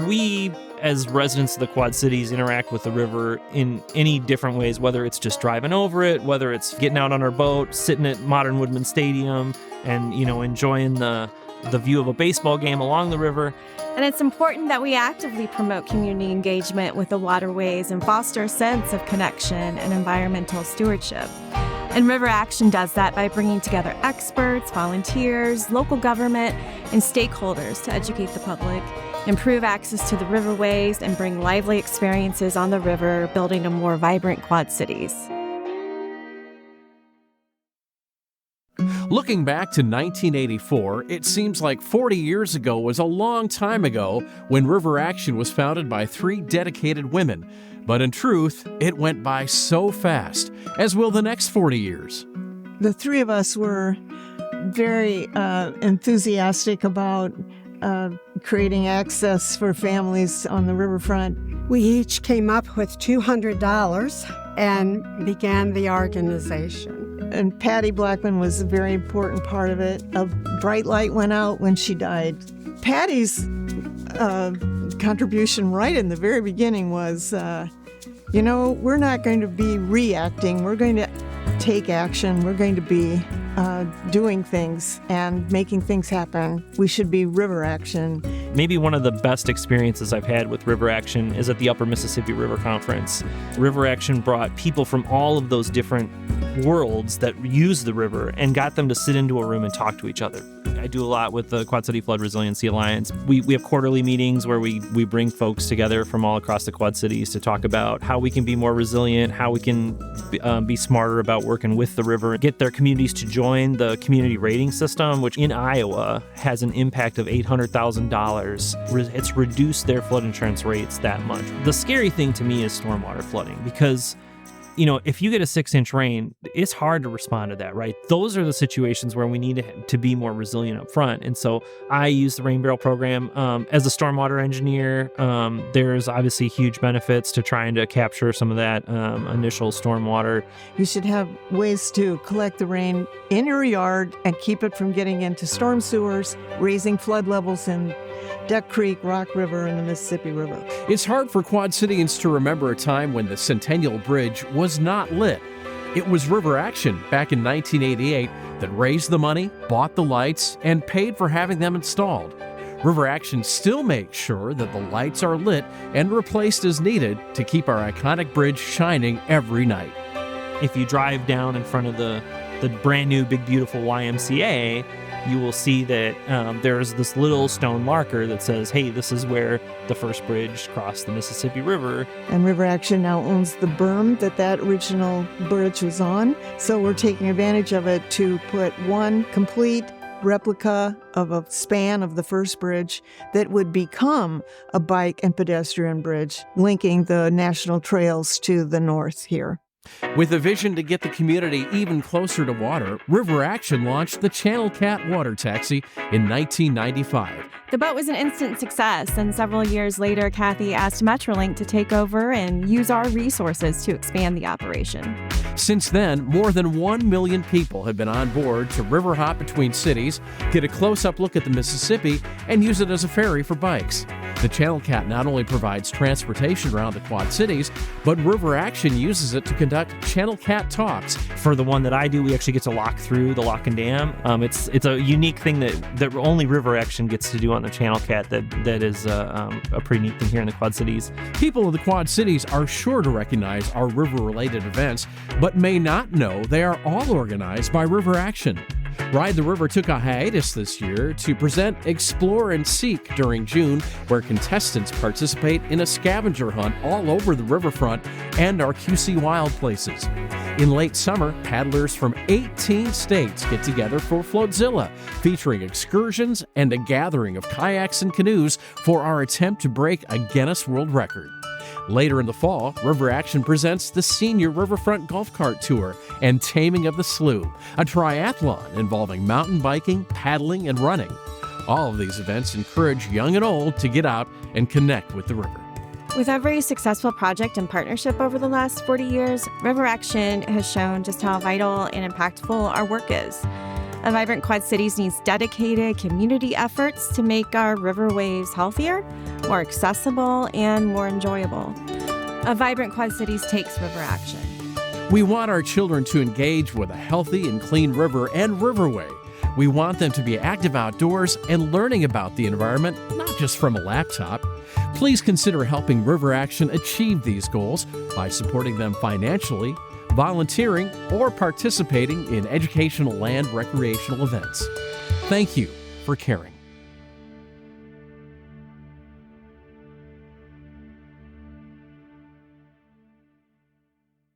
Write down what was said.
we, as residents of the Quad Cities, interact with the river in any different ways, whether it's just driving over it, whether it's getting out on our boat, sitting at Modern Woodman Stadium and, enjoying the view of a baseball game along the river. And it's important that we actively promote community engagement with the waterways and foster a sense of connection and environmental stewardship. And River Action does that by bringing together experts, volunteers, local government, and stakeholders to educate the public, improve access to the riverways, and bring lively experiences on the river, building a more vibrant Quad Cities. Looking back to 1984, it seems like 40 years ago was a long time ago when River Action was founded by 3 dedicated women. But in truth, it went by so fast, as will the next 40 years. The 3 of us were very enthusiastic about creating access for families on the riverfront. We each came up with $200 and began the organization. And Patty Blackman was a very important part of it. A bright light went out when she died. Patty's contribution right in the very beginning was, we're not going to be reacting. We're going to take action. We're going to be doing things and making things happen. We should be River Action. Maybe one of the best experiences I've had with River Action is at the Upper Mississippi River Conference. River Action brought people from all of those different worlds that use the river and got them to sit into a room and talk to each other. I do a lot with the Quad City Flood Resiliency Alliance. We have quarterly meetings where we bring folks together from all across the Quad Cities to talk about how we can be more resilient, how we can be smarter about working with the river, get their communities to join the community rating system, which in Iowa has an impact of $800,000. It's reduced their flood insurance rates that much. The scary thing to me is stormwater flooding because if you get a 6-inch rain, it's hard to respond to that, right? Those are the situations where we need to be more resilient up front. And so I use the Rain Barrel program. As a stormwater engineer, there's obviously huge benefits to trying to capture some of that initial stormwater. You should have ways to collect the rain in your yard and keep it from getting into storm sewers, raising flood levels in Duck Creek, Rock River, and the Mississippi River. It's hard for Quad Cityans to remember a time when the Centennial Bridge was not lit. It was River Action back in 1988 that raised the money, bought the lights, and paid for having them installed. River Action still makes sure that the lights are lit and replaced as needed to keep our iconic bridge shining every night. If you drive down in front of the brand new Big Beautiful YMCA, you will see that there's this little stone marker that says, hey, this is where the first bridge crossed the Mississippi River. And River Action now owns the berm that original bridge was on. So we're taking advantage of it to put one complete replica of a span of the first bridge that would become a bike and pedestrian bridge linking the national trails to the north here. With a vision to get the community even closer to water, River Action launched the Channel Cat water taxi in 1995. The boat was an instant success, and several years later, Kathy asked Metrolink to take over and use our resources to expand the operation. Since then, more than 1 million people have been on board to river hop between cities, get a close-up look at the Mississippi, and use it as a ferry for bikes. The Channel Cat not only provides transportation around the Quad Cities, but River Action uses it to conduct Channel Cat talks. For the one that I do, we actually get to lock through the lock and dam. It's a unique thing that only River Action gets to do on the Channel Cat that is a pretty neat thing here in the Quad Cities. People of the Quad Cities are sure to recognize our river-related events, but may not know they are all organized by River Action. Ride the River took a hiatus this year to present Explore and Seek during June, where contestants participate in a scavenger hunt all over the riverfront and our QC wild places. In late summer, paddlers from 18 states get together for Floatzilla, featuring excursions and a gathering of kayaks and canoes for our attempt to break a Guinness World Record. Later in the fall, River Action presents the Senior Riverfront Golf Cart Tour and Taming of the Slough, a triathlon involving mountain biking, paddling, and running. All of these events encourage young and old to get out and connect with the river. With every successful project and partnership over the last 40 years, River Action has shown just how vital and impactful our work is. A vibrant Quad Cities needs dedicated community efforts to make our riverways healthier, more accessible, and more enjoyable. A Vibrant Quad Cities takes river action. We want our children to engage with a healthy and clean river and riverway. We want them to be active outdoors and learning about the environment, not just from a laptop. Please consider helping River Action achieve these goals by supporting them financially, volunteering, or participating in educational and recreational events. Thank you for caring.